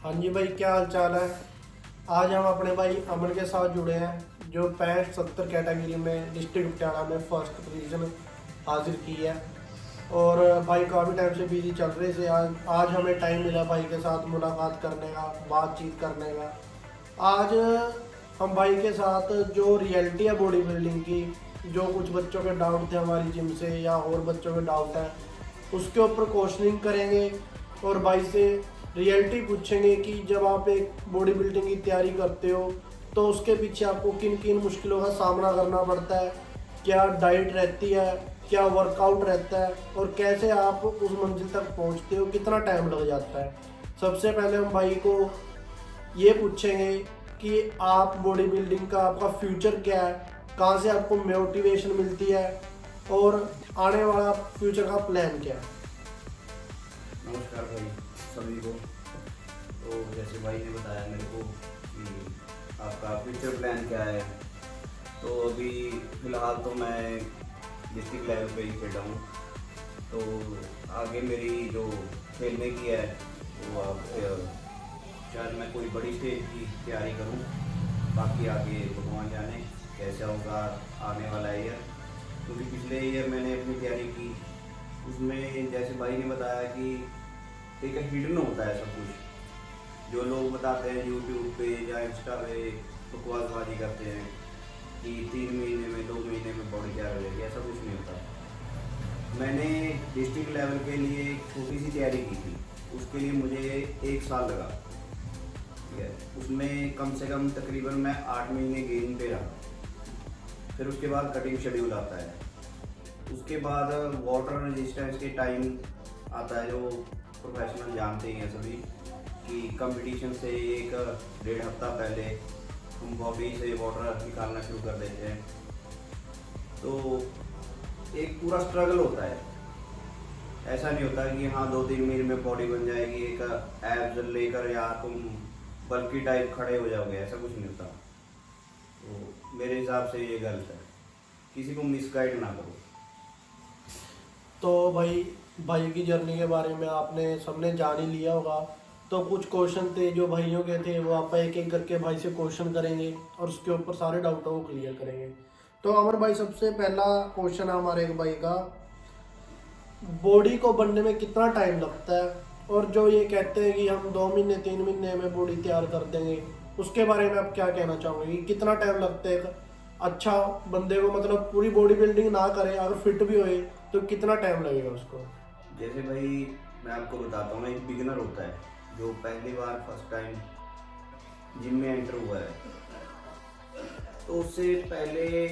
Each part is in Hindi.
हाँ जी भाई, क्या हाल चाल है। आज हम अपने भाई अमन के साथ जुड़े हैं जो 65-70 कैटेगरी में डिस्ट्रिक्ट पटियाला में फर्स्ट पोजीशन हासिल की है। और भाई काफ़ी टाइम से बिजी चल रहे थे। आज हमें टाइम मिला भाई के साथ मुलाकात करने का, बातचीत करने का। आज हम भाई के साथ जो रियलिटी है बॉडी बिल्डिंग की, जो कुछ बच्चों के डाउट थे हमारी जिम से या और बच्चों के डाउट है, उसके ऊपर क्वेश्चनिंग करेंगे और भाई से रियलिटी पूछेंगे कि जब आप एक बॉडी बिल्डिंग की तैयारी करते हो तो उसके पीछे आपको किन किन मुश्किलों का सामना करना पड़ता है, क्या डाइट रहती है, क्या वर्कआउट रहता है और कैसे आप उस मंजिल तक पहुंचते हो, कितना टाइम लग जाता है। सबसे पहले हम भाई को ये पूछेंगे कि आप बॉडी बिल्डिंग का आपका फ्यूचर क्या है, कहाँ से आपको मोटिवेशन मिलती है और आने वाला फ्यूचर का प्लान क्या है। नमस्कार भाई सभी को। तो जैसे भाई ने बताया मेरे को कि आपका फ्यूचर प्लान क्या है, तो अभी फ़िलहाल तो मैं डिस्ट्रिक्ट लेवल पे ही खेला हूँ। तो आगे मेरी जो खेलने की है वो आप शायद मैं कोई बड़ी स्टेज की तैयारी करूँ। बाकी आगे भगवान जाने कैसा होगा आने वाला ईयर, क्योंकि पिछले ईयर मैंने अपनी तैयारी की, उसमें जैसे भाई ने बताया कि एक हिडन होता है सब कुछ। जो लोग बताते हैं यूट्यूब पे या इंस्टा पे बकवासबाजी करते हैं कि 3 महीने में 2 महीने में बॉडी तैयार हो जाएगी, ऐसा कुछ नहीं होता। मैंने डिस्ट्रिक्ट लेवल के लिए एक छोटी सी तैयारी की थी, उसके लिए मुझे 1 साल लगा। ठीक है, उसमें कम से कम तकरीबन मैं 8 महीने गेमिंग पे रहा। फिर उसके बाद कटिंग शेड्यूल आता है, उसके बाद वाटर रेजिस्टेंस के टाइम आता है, जो प्रोफेशनल जानते ही हैं सभी कि कंपटीशन से 1-1.5 हफ्ता पहले हम बॉडी से वाटर निकालना शुरू कर देते हैं। तो एक पूरा स्ट्रगल होता है, ऐसा नहीं होता कि हाँ 2-3 महीने में बॉडी बन जाएगी, एक एब्स लेकर या तुम बल्कि टाइप खड़े हो जाओगे, ऐसा कुछ नहीं होता। तो मेरे हिसाब से ये गलत है, किसी को मिसगाइड ना करो। तो भाई की जर्नी के बारे में आपने सबने जान ही लिया होगा। तो कुछ क्वेश्चन थे जो भाइयों के थे, वो आप एक एक करके भाई से क्वेश्चन करेंगे और उसके ऊपर सारे डाउटों को क्लियर करेंगे। तो अमर भाई, सबसे पहला क्वेश्चन है हमारे एक भाई का, बॉडी को बनने में कितना टाइम लगता है और जो ये कहते हैं कि हम 2 महीने 3 महीने में बॉडी तैयार कर देंगे, उसके बारे में आप क्या कहना चाहोगे कि कितना टाइम लगता है एक अच्छा बंदे को, मतलब पूरी बॉडी बिल्डिंग ना करे अगर फिट भी होए तो कितना टाइम लगेगा उसको। जैसे भाई मैं आपको बताता हूँ, एक बिगिनर होता है जो पहली बार फर्स्ट टाइम जिम में एंटर हुआ है, तो उससे पहले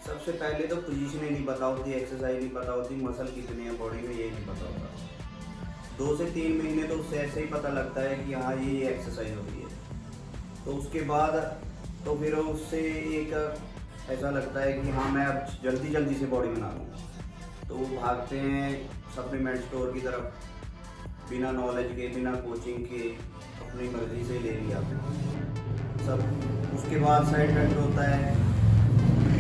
सबसे पहले तो पोजीशन ही नहीं पता होती, एक्सरसाइज नहीं पता होती, मसल कितने हैं बॉडी में ये नहीं पता होता। 2 से 3 महीने तो उससे ऐसे ही पता लगता है कि हाँ ये एक्सरसाइज होती है। तो उसके बाद तो फिर उससे एक ऐसा लगता है कि हाँ मैं अब जल्दी जल्दी से बॉडी बना लूँ, तो वो भागते हैं सप्लीमेंट स्टोर की तरफ, बिना नॉलेज के बिना कोचिंग के अपनी मर्जी से ले लिया सब। उसके बाद साइड इफेक्ट होता है,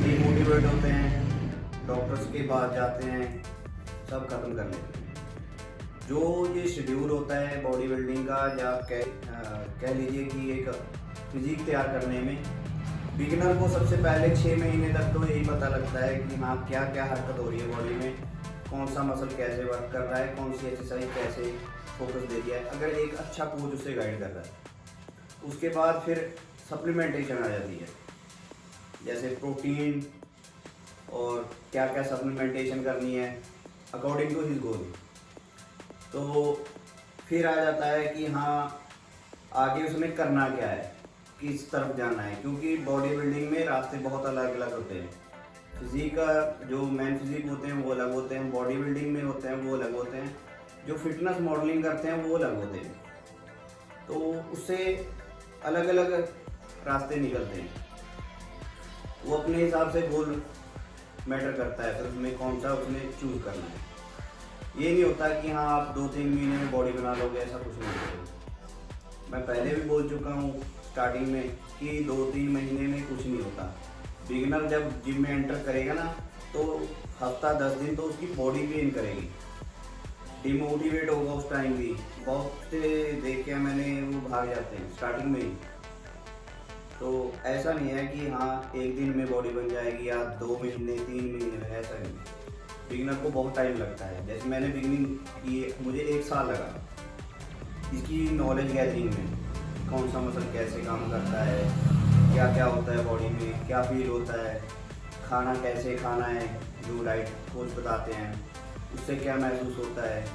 डिमोटिवेट होते हैं, डॉक्टर्स के पास जाते हैं, सब खत्म कर लेते हैं। जो ये शेड्यूल होता है बॉडी बिल्डिंग का, या कह लीजिए कि एक फिजिक तैयार करने में बिगिनर को सबसे पहले 6 महीने तक तो यही पता लगता है कि हाँ क्या क्या हरकत हो रही है बॉडी में, कौन सा मसल कैसे वर्क कर रहा है, कौन सी एक्सरसाइज कैसे फोकस दे दिया है, अगर एक अच्छा कोच उसे गाइड कर रहा है। उसके बाद फिर सप्लीमेंटेशन आ जाती है, जैसे प्रोटीन और क्या क्या सप्लीमेंटेशन करनी है अकॉर्डिंग टू हिज गोल। तो फिर आ जाता है कि हाँ आगे उसमें करना क्या है, किस तरफ जाना है, क्योंकि बॉडी बिल्डिंग में रास्ते बहुत अलग अलग होते हैं। फिजिक का जो मैन फिजिक होते हैं वो अलग होते हैं, बॉडी बिल्डिंग में होते हैं वो अलग होते हैं, जो फिटनेस मॉडलिंग करते हैं वो अलग होते हैं। तो उससे अलग अलग रास्ते निकलते हैं, वो अपने हिसाब से गोल मैटर करता है, फिर उसमें कौन सा उसमें चूज़ करना है। ये नहीं होता कि हाँ आप 2-3 महीने में बॉडी बना लोगे, ऐसा कुछ नहीं होता। मैं पहले भी बोल चुका हूँ स्टार्टिंग में कि 2-3 महीने में कुछ नहीं होता। बिगिनर जब जिम में एंटर करेगा ना, तो हफ्ता 10 दिन तो उसकी बॉडी गेन करेगी, डिमोटिवेट होगा उस टाइम भी। बहुत से देख के मैंने वो भाग जाते हैं स्टार्टिंग में ही। तो ऐसा नहीं है कि हाँ एक दिन में बॉडी बन जाएगी या 2 महीने 3 महीने में, ऐसा नहीं। बिगिनर को बहुत टाइम लगता है। जैसे मैंने बिगिनिंग की, मुझे 1 साल लगा इसकी नॉलेज गैदरिंग में, कौन सा मसल कैसे काम करता है, क्या क्या होता है बॉडी में, क्या फील होता है, खाना कैसे खाना है जो डाइट कोच बताते हैं, उससे क्या महसूस होता है।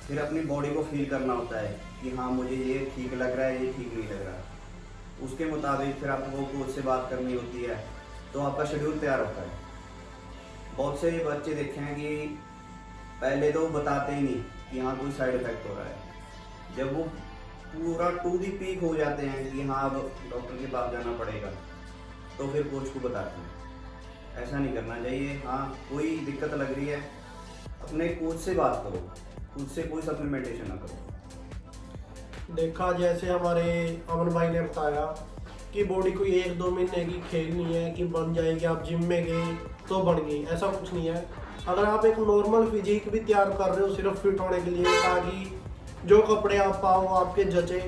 फिर अपनी बॉडी को फील करना होता है कि हाँ मुझे ये ठीक लग रहा है, ये ठीक नहीं लग रहा। उसके मुताबिक फिर आपको कोच से बात करनी होती है, तो आपका शेड्यूल तैयार होता है। बहुत से बच्चे देखे हैं कि पहले तो बताते ही नहीं कि हाँ कोई साइड इफेक्ट हो रहा है। जब वो पूरा टू दी पीक हो जाते हैं कि हाँ अब डॉक्टर के पास जाना पड़ेगा, तो फिर कोच को बताते हैं। ऐसा नहीं करना चाहिए। हाँ कोई दिक्कत लग रही है, अपने कोच से बात करो, खुद से कोई सप्लीमेंटेशन ना करो। देखा जैसे हमारे अमन भाई ने बताया कि बॉडी कोई 1-2 महीने की खेल नहीं है कि बन जाएगी, आप जिम में गए तो बन गई, ऐसा कुछ नहीं है। अगर आप एक नॉर्मल फिजिक भी तैयार कर रहे हो सिर्फ फिट होने के लिए, ताकि जो कपड़े आप पाओ आपके जचे,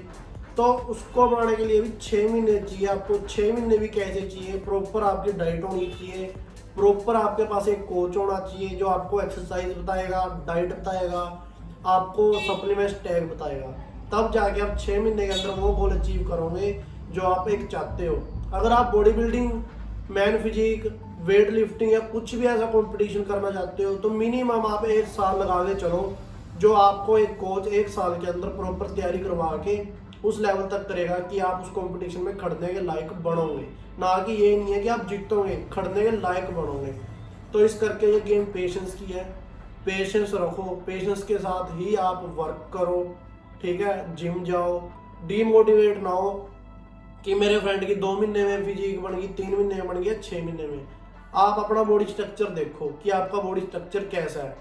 तो उसको बनाने के लिए भी 6 महीने चाहिए आपको। 6 महीने भी कैसे चाहिए, प्रॉपर आपकी डाइट होनी चाहिए, प्रॉपर आपके पास एक कोच होना चाहिए जो आपको एक्सरसाइज बताएगा, डाइट बताएगा, आपको सप्लीमेंट्स टैग बताएगा। तब जाके आप 6 महीने के अंदर वो गोल अचीव करोगे जो आप एक चाहते हो। अगर आप body building, man physique, weight lifting या कुछ भी ऐसा कंपटीशन करना चाहते हो, तो मिनिमम आप 1 साल लगा के चलो, जो आपको एक कोच 1 साल के अंदर प्रॉपर तैयारी करवा के उस लेवल तक करेगा कि आप उस कंपटीशन में खड़ने के लायक बनोगे। ना कि ये नहीं है कि आप जीतोगे, खड़ने के लायक बनोगे। तो इस करके ये गेम पेशेंस की है। पेशेंस रखो, पेशेंस के साथ ही आप वर्क करो, ठीक है। जिम जाओ, डीमोटिवेट ना हो कि मेरे फ्रेंड की 2 महीने में फिजिक बन गई, 3 महीने में बन गई, 6 महीने में। आप अपना बॉडी स्ट्रक्चर देखो कि आपका बॉडी स्ट्रक्चर कैसा है।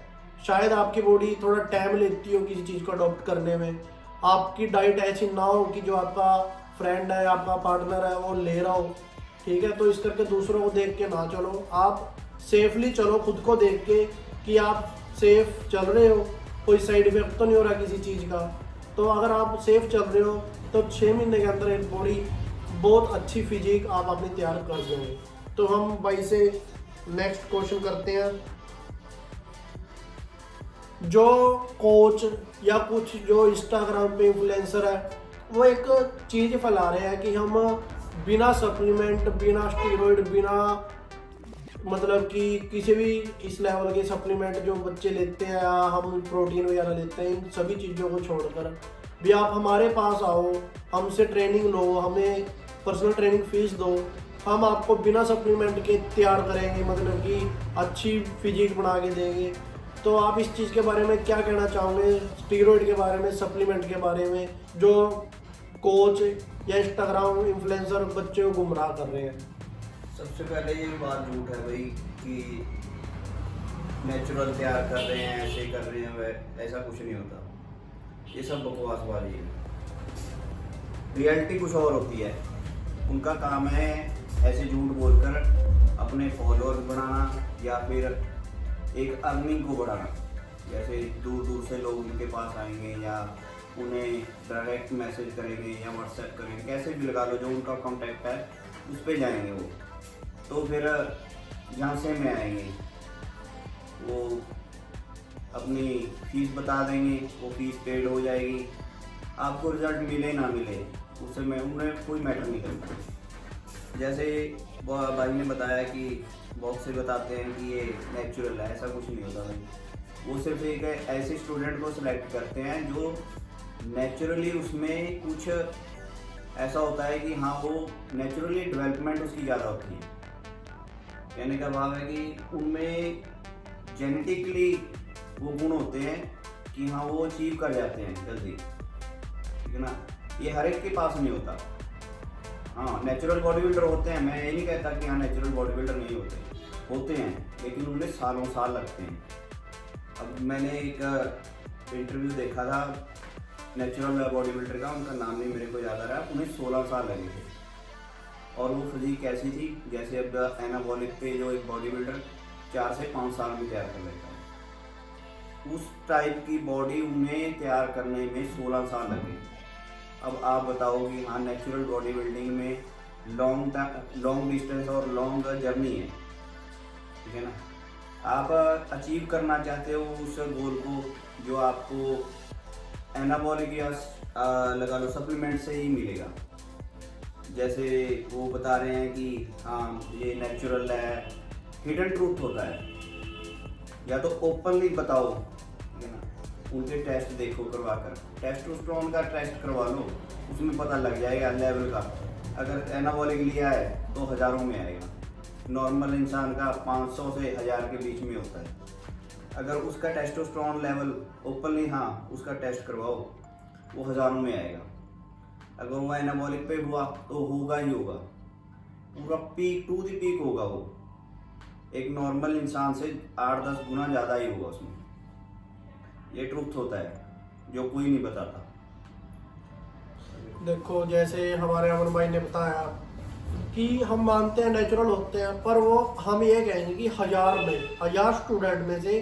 शायद आपकी बॉडी थोड़ा टाइम लेती हो किसी चीज़ को अडॉप्ट करने में। आपकी डाइट ऐसी ना हो कि जो आपका फ्रेंड है, आपका पार्टनर है, वो ले रहा हो, ठीक है। तो इस करके दूसरों को देख के ना चलो, आप सेफली चलो, खुद को देख के कि आप सेफ चल रहे हो, कोई साइड इफेक्ट तो नहीं हो रहा किसी चीज़ का। तो अगर आप सेफ चल रहे हो तो 6 महीने के अंदर एक बॉडी बहुत अच्छी फिजिक आप अपनी तैयार कर दोगे। तो हम भाई से नेक्स्ट क्वेश्चन करते हैं। जो कोच या कुछ जो इंस्टाग्राम पे इन्फ्लुएंसर है, वो एक चीज़ फैला रहे हैं कि हम बिना सप्लीमेंट, बिना स्टीरॉयड, बिना मतलब कि किसी भी इस लेवल के सप्लीमेंट जो बच्चे लेते हैं या हम प्रोटीन वगैरह लेते हैं, इन सभी चीज़ों को छोड़कर भी आप हमारे पास आओ, हमसे ट्रेनिंग लो, हमें पर्सनल ट्रेनिंग फीस दो, हम आपको बिना सप्लीमेंट के तैयार करेंगे, मतलब कि अच्छी फिजिक बना के देंगे। तो आप इस चीज़ के बारे में क्या कहना चाहोगे, स्टीरॉयड के बारे में, सप्लीमेंट के बारे में, जो कोच या इंस्टाग्राम इन्फ्लुएंसर बच्चे को गुमराह कर रहे हैं? सबसे पहले ये बात झूठ है भाई कि नेचुरल तैयार कर रहे हैं, ऐसे कर रहे हैं, वह ऐसा कुछ नहीं होता। ये सब बकवासबाजी है। रियलिटी कुछ और होती है। उनका काम है ऐसे झूठ बोलकर अपने फॉलोअर्स बढ़ाना या फिर एक अर्निंग को बढ़ाना। जैसे दूर दूर से लोग उनके पास आएंगे या उन्हें डायरेक्ट मैसेज करेंगे या व्हाट्सएप करेंगे, कैसे भी लगा लो, जो उनका कॉन्टैक्ट है उस पर जाएंगे वो। तो फिर झांसे में आएंगे, वो अपनी फीस बता देंगे, वो फीस पेड हो जाएगी, आपको रिजल्ट मिले ना मिले उससे मैं उन्हें कोई मैटर नहीं करता। जैसे भाई ने बताया कि बहुत से बताते हैं कि ये नेचुरल है, ऐसा कुछ नहीं होता भाई। वो सिर्फ एक ऐसे स्टूडेंट को सिलेक्ट करते हैं जो नेचुरली उसमें कुछ ऐसा होता है कि हाँ वो नेचुरली डेवलपमेंट उसकी ज़्यादा होती है। कहने का भाव है कि उनमें जेनेटिकली वो गुण होते हैं कि हाँ वो अचीव कर जाते हैं जल्दी, ठीक है ना। ये हर एक के पास नहीं होता। हाँ नेचुरल बॉडी बिल्डर होते हैं, मैं ये नहीं कहता कि हाँ नेचुरल बॉडी बिल्डर नहीं होते हैं, लेकिन उनमें सालों साल लगते हैं। अब मैंने एक इंटरव्यू देखा था नेचुरल बॉडी बिल्डर का, उनका नाम नहीं मेरे को याद आ रहा है, उन्हें 16 साल लगे थे। और वो फिजिक कैसी थी, जैसे अब एनाबॉलिक पे जो एक बॉडी बिल्डर 4 से 5 साल में तैयार कर लेता है, उस टाइप की बॉडी उन्हें तैयार करने में 16 साल लगे। अब आप बताओ कि हाँ, नेचुरल बॉडी बिल्डिंग में लॉन्ग डिस्टेंस और लॉन्ग जर्नी है, ठीक है ना। आप अचीव करना चाहते हो उस गोल को जो आपको एनाबॉलिक या लगा लो सप्लीमेंट से ही मिलेगा। जैसे वो बता रहे हैं कि हाँ ये नेचुरल है, हिडन ट्रूथ होता है, या तो ओपनली बताओ, ठीक है ना। उनके टेस्ट देखो करवा कर, टेस्टोस्टेरोन का टेस्ट करवा लो, उसमें पता लग जाएगा लेवल का। अगर एनाबॉलिक लिया है तो हज़ारों में आएगा, नॉर्मल इंसान का 500 से 1000 के बीच में होता है। अगर उसका टेस्टोस्टेरोन लेवल ओपनली हाँ उसका टेस्ट करवाओ, वो हज़ारों में आएगा। अगर वो एनाबॉलिक पे हुआ तो होगा ही होगा, पूरा पीक टू द पीक होगा। वो एक नॉर्मल इंसान से 8-10 गुना ज़्यादा ही होगा उसमें। ये ट्रूथ होता है जो कोई नहीं बताता। देखो जैसे हमारे अमन भाई ने बताया कि हम मानते हैं नेचुरल होते हैं, पर वो हम ये कहेंगे कि 1000 स्टूडेंट में से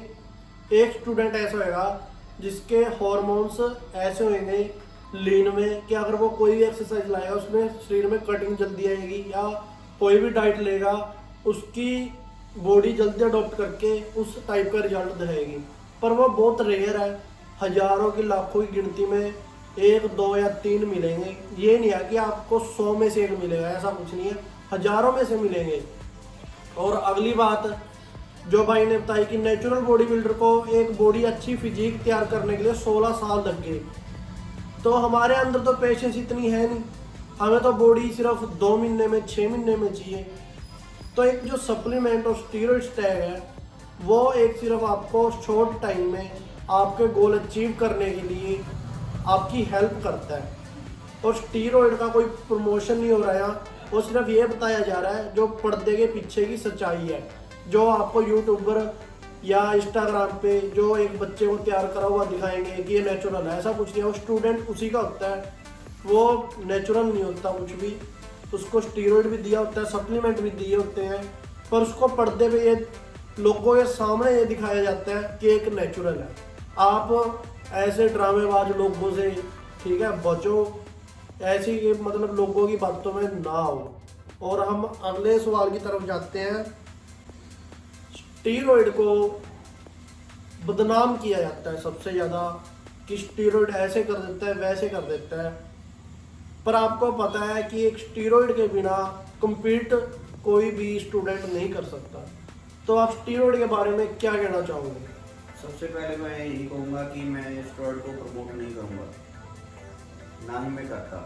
एक स्टूडेंट ऐसा होगा जिसके हॉर्मोन्स ऐसे होंगे लीन में कि अगर वो कोई भी एक्सरसाइज लाएगा उसमें शरीर में कटिंग जल्दी आएगी, या कोई भी डाइट लेगा उसकी बॉडी जल्दी अडॉप्ट करके उस टाइप का रिजल्ट दिखाएगी। पर वो बहुत रेयर है, हजारों की लाखों की गिनती में 1, 2 या 3 मिलेंगे। ये नहीं है कि आपको 100 में से 1 मिलेगा, ऐसा कुछ नहीं है, हजारों में से मिलेंगे। और अगली बात जो भाई ने बताई कि नेचुरल बॉडी बिल्डर को एक बॉडी अच्छी फिजिक तैयार करने के लिए 16 साल लग गए। तो हमारे अंदर तो पेशेंस इतनी है नहीं, हमें तो बॉडी सिर्फ 2 महीने में 6 महीने में चाहिए। तो एक जो सप्लीमेंट और स्टीरॉइड टैग है वो एक सिर्फ आपको शॉर्ट टाइम में आपके गोल अचीव करने के लिए आपकी हेल्प करता है। और स्टीरॉइड का कोई प्रमोशन नहीं हो रहा है, वो सिर्फ ये बताया जा रहा है जो पर्दे के पीछे की सच्चाई है, जो आपको यूट्यूबर या इंस्टाग्राम पे जो एक बच्चे को तैयार करा हुआ दिखाएंगे कि ये नेचुरल है, ऐसा कुछ नहीं है। वो स्टूडेंट उसी का होता है, वो नेचुरल नहीं होता कुछ भी। उसको स्टीरॉइड भी दिया होता है, सप्लीमेंट भी दिए होते हैं, पर उसको पर्दे पे ये लोगों के सामने ये दिखाया जाता है कि एक नेचुरल है। आप ऐसे ड्रामेबाज लोगों से, ठीक है, बचो, ऐसी मतलब लोगों की बातों में ना आओ। और हम अगले सवाल की तरफ जाते हैं। स्टीरॉइड को बदनाम किया जाता है सबसे ज़्यादा कि स्टीरॉइड ऐसे कर देता है वैसे कर देता है, पर आपको पता है कि एक स्टीरॉइड के बिना compete कोई भी स्टूडेंट नहीं कर सकता। तो आप स्टीरॉइड के बारे में क्या कहना चाहोगे? सबसे पहले मैं यही कहूँगा कि मैं स्टीरॉइड को प्रमोट नहीं करूँगा, ना ही मैं करता।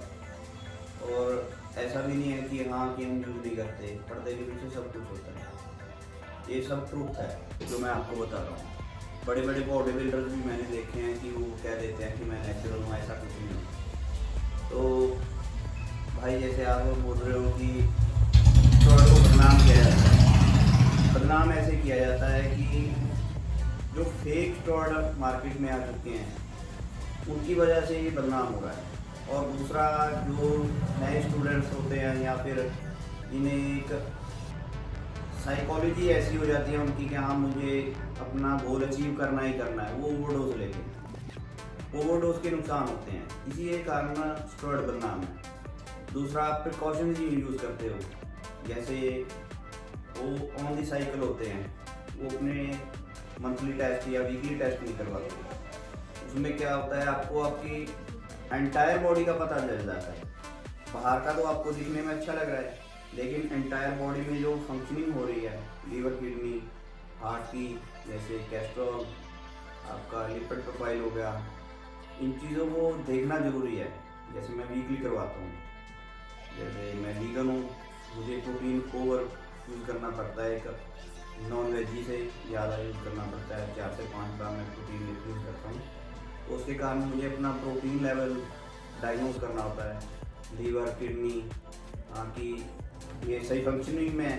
और ऐसा भी नहीं है कि हाँ कि हम यूज़ नहीं करते, पर्दे के पीछे सब कुछ होता है। ये सब ट्रूथ है जो मैं आपको बता रहा हूँ। बड़े बड़े बॉडी बिल्डर्स भी मैंने देखे हैं कि वो कह देते हैं कि मैं नेचुरल हूँ, ऐसा कुछ नहीं है। तो भाई जैसे आप बोल रहे हो कि स्टीरॉइड को बदनाम किया जाता है, बदनाम ऐसे किया जाता है कि जो फेक स्टीरॉइड मार्केट में आ चुके हैं उनकी वजह से ये बदनाम हो रहा है। और दूसरा जो नए स्टूडेंट्स होते हैं या फिर इन्हें एक साइकोलॉजी ऐसी हो जाती है उनकी कि हाँ मुझे अपना गोल अचीव करना ही करना है, वो ओवरडोज लेते हैं। ओवरडोज के नुकसान होते हैं, इसी एक कारण स्टीरॉइड बदनाम है। दूसरा आप प्रिकॉशंस यूज़ करते हो, जैसे वो ऑन द साइकिल होते हैं, वो अपने मंथली टेस्ट या वीकली टेस्ट नहीं करवाते। उसमें क्या होता है, आपको आपकी एंटायर बॉडी का पता चल जाता है। बाहर का तो आपको दिखने में अच्छा लग रहा है, लेकिन एंटायर बॉडी में जो फंक्शनिंग हो रही है, लीवर, किडनी, हार्ट की, जैसे कैस्ट्रोल, आपका लिपिड प्रोफाइल हो गया, इन चीज़ों को देखना ज़रूरी है। जैसे मैं वीकली करवाता हूँ, जैसे मैं वीगन हूँ, मुझे प्रोटीन ओवर यूज़ करना पड़ता है, एक नॉन वेजी से ज़्यादा यूज़ करना पड़ता है, 4 से 5 ग्राम में प्रोटीन यूज़ करता हूँ। तो उसके कारण मुझे अपना प्रोटीन लेवल डायग्नोज करना होता है, लीवर, किडनी की ये सही फंक्शनिंग में है,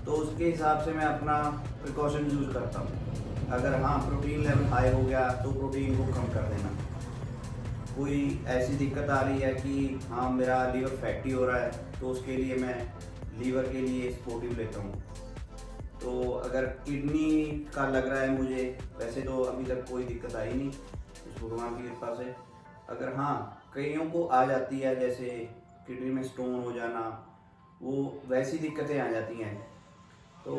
तो उसके हिसाब से मैं अपना प्रिकॉशन यूज़ करता हूँ। अगर हाँ प्रोटीन लेवल हाई हो गया तो प्रोटीन को कम कर देना। कोई ऐसी दिक्कत आ रही है कि हाँ मेरा लीवर फैटी हो रहा है, तो उसके लिए मैं लीवर के लिए स्पोर्टिव लेता हूँ। तो अगर किडनी का लग रहा है मुझे, वैसे तो अभी तक कोई दिक्कत आई नहीं उस भगवान की कृपा से। अगर हाँ कईयों को आ जाती है, जैसे किडनी में स्टोन हो जाना, वो वैसी दिक्कतें आ जाती हैं, तो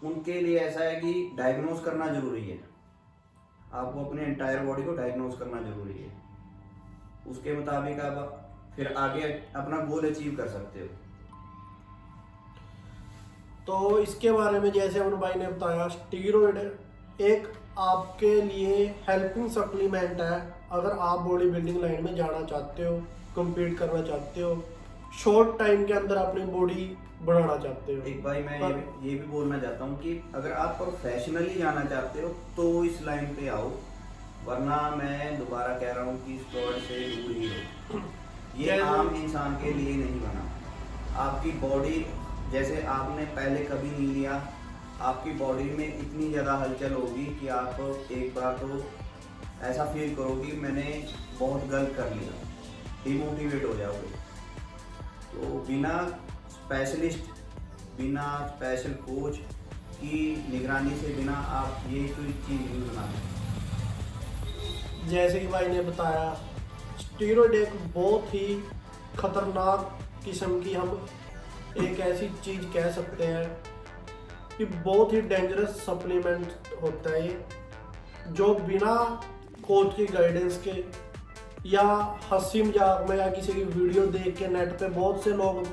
उनके लिए ऐसा है कि डायग्नोज करना ज़रूरी है। आपको अपने एंटायर बॉडी को डायग्नोज करना ज़रूरी है, उसके मुताबिक आप फिर आगे अपना गोल अचीव कर सकते हो। तो इसके बारे में जैसे अमन भाई ने बताया, स्टीरॉयड एक आपके लिए हेल्पिंग सप्लीमेंट है। अगर आप बॉडी बिल्डिंग लाइन में जाना चाहते हो, compete करना चाहते हो, शॉर्ट टाइम के अंदर अपनी बॉडी बढ़ाना चाहते हो। एक भाई मैं ये भी बोलना चाहता हूँ कि अगर आप प्रोफेशनली जाना चाहते हो तो इस लाइन पे आओ, वरना मैं दोबारा कह रहा हूँ कि स्टेरॉइड से दूर ही रहो। ये आम इंसान के लिए नहीं बना। आपकी बॉडी, जैसे आपने पहले कभी नहीं लिया, आपकी बॉडी में इतनी ज़्यादा हलचल होगी कि आप एक बार तो ऐसा फील करोगे मैंने बहुत गलत कर लिया, डिमोटिवेट हो जाओगे। तो बिना स्पेशलिस्ट, बिना स्पेशल कोच की निगरानी से, बिना आप ये कोई चीज़ यूज़ ना करें। जैसे कि भाई ने बताया, स्टीरॉयड एक बहुत ही खतरनाक किस्म की, हम एक ऐसी चीज़ कह सकते हैं कि बहुत ही डेंजरस सप्लीमेंट होता है ये, जो बिना कोच की गाइडेंस के या हंसी मजाक में या किसी की वीडियो देख के नेट पे बहुत से लोग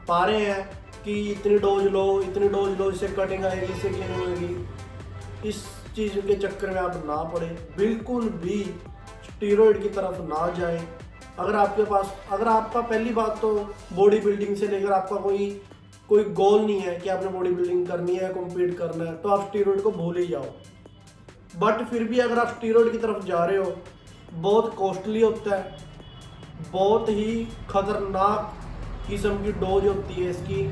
पा रहे हैं कि इतनी डोज लो, इससे कटिंग आएगी, इससे गेनिंग होगी। इस चीज़ के चक्कर में आप ना पड़े, बिल्कुल भी स्टीरॉयड की तरफ ना जाए। अगर आपका पहली बात तो बॉडी बिल्डिंग से लेकर आपका कोई गोल नहीं है कि आपने बॉडी बिल्डिंग करनी है, कम्पीट करना है, तो आप स्टीरॉयड को भूल ही जाओ। बट फिर भी अगर आप स्टीरॉयड की तरफ जा रहे हो, बहुत कॉस्टली होता है, बहुत ही खतरनाक किस्म की डोज होती है इसकी,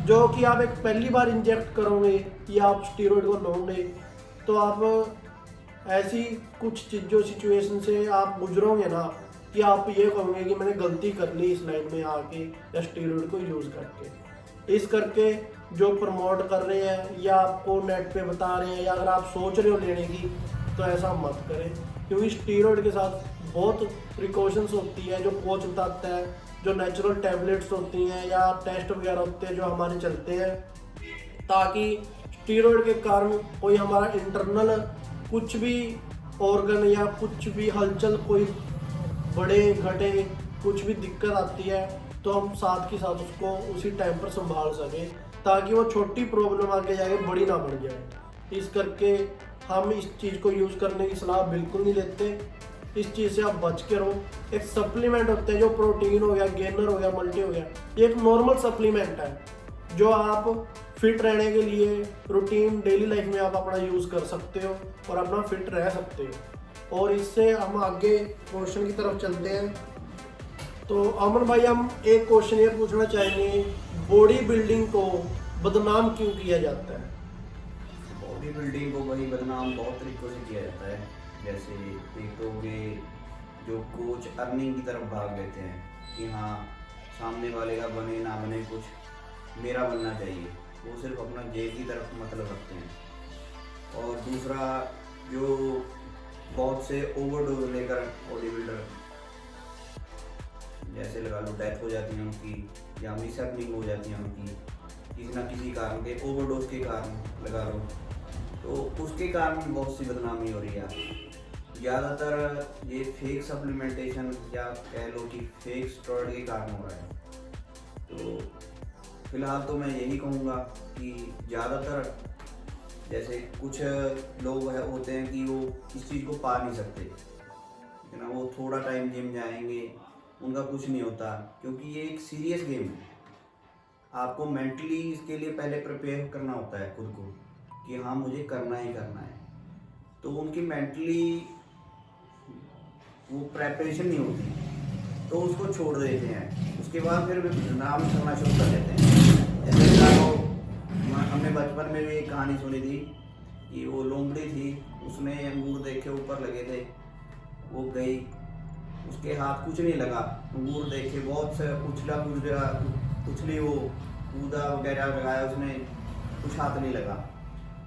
जो कि आप एक पहली बार इंजेक्ट करोगे या आप स्टीरॉयड को लोगे तो आप ऐसी कुछ चीज़ों सिचुएशन से आप गुजरोगे ना कि आप ये कहोगे कि मैंने गलती कर ली इस लाइन में आके या स्टीरॉयड को यूज़ करके। इस करके जो प्रमोट कर रहे हैं या आपको नेट पे बता रहे हैं, या अगर आप सोच रहे हो लेने की, तो ऐसा मत करें, क्योंकि स्टीरॉयड के साथ बहुत प्रिकॉशंस होती है जो कोच बताता है, जो नेचुरल टैबलेट्स होती हैं या टेस्ट वगैरह होते हैं जो हमारे चलते हैं, ताकि स्टीरॉयड के कारण कोई हमारा इंटरनल कुछ भी ऑर्गन या कुछ भी हलचल, कोई बड़े घटे कुछ भी दिक्कत आती है, तो हम साथ के साथ उसको उसी टाइम पर संभाल सकें, ताकि वो छोटी प्रॉब्लम आगे जाके बड़ी ना बढ़ जाए। इस करके हम इस चीज़ को यूज़ करने की सलाह बिल्कुल नहीं देते। इस चीज़ से आप बच के रहो। एक सप्लीमेंट होता है जो प्रोटीन हो गया, गेनर हो गया, मल्टी हो गया, ये एक नॉर्मल सप्लीमेंट है जो आप फिट रहने के लिए रूटीन डेली लाइफ में आप अपना यूज़ कर सकते हो और अपना फिट रह सकते हो। और इससे हम आगे क्वेश्चन की तरफ चलते हैं। तो अमन भाई, हम एक क्वेश्चन ये पूछना चाहेंगे, बॉडी बिल्डिंग को बदनाम क्यों किया जाता है? बॉडी बिल्डिंग को वही बदनाम बहुत तरीक़ों से किया जाता है। जैसे एक तो वे जो कोच अर्निंग की तरफ भाग लेते हैं कि हाँ सामने वाले का बने ना बने, कुछ मेरा बनना चाहिए, वो सिर्फ अपना जेब की तरफ मतलब रखते हैं। और दूसरा, जो बहुत से ओवरडोज लेकर बॉडी बिल्डर, जैसे लगा लो डेथ हो जाती है उनकी, या मिस अर्निंग हो जाती है उनकी किसी ना किसी कारण के, ओवरडोज के कारण लगा लो, तो उसके कारण बहुत सी बदनामी हो रही है। ज़्यादातर ये फेक सप्लीमेंटेशन या कह लो कि फेक स्टेरॉइड के कारण हो रहा है। तो फिलहाल तो मैं यही कहूँगा कि ज़्यादातर, जैसे कुछ लोग होते हैं कि वो इस चीज़ को पा नहीं सकते, लेकिन वो थोड़ा टाइम जिम जाएंगे, उनका कुछ नहीं होता, क्योंकि ये एक सीरियस गेम है। आपको मेंटली इसके लिए पहले प्रिपेयर करना होता है खुद को कि हाँ मुझे करना ही करना है, तो उनकी मेंटली वो प्रेपरेशन नहीं होती, तो उसको छोड़ देते हैं। उसके बाद फिर नाम करना शुरू कर देते हैं। जैसे हमने बचपन में भी एक कहानी सुनी थी कि वो लोमड़ी थी, उसने अंगूर देखे ऊपर लगे थे, वो गई, उसके हाथ कुछ नहीं लगा, अंगूर देखे बहुत से उछली, वो कूदा वगैरह लगाया उसने, कुछ हाथ नहीं लगा।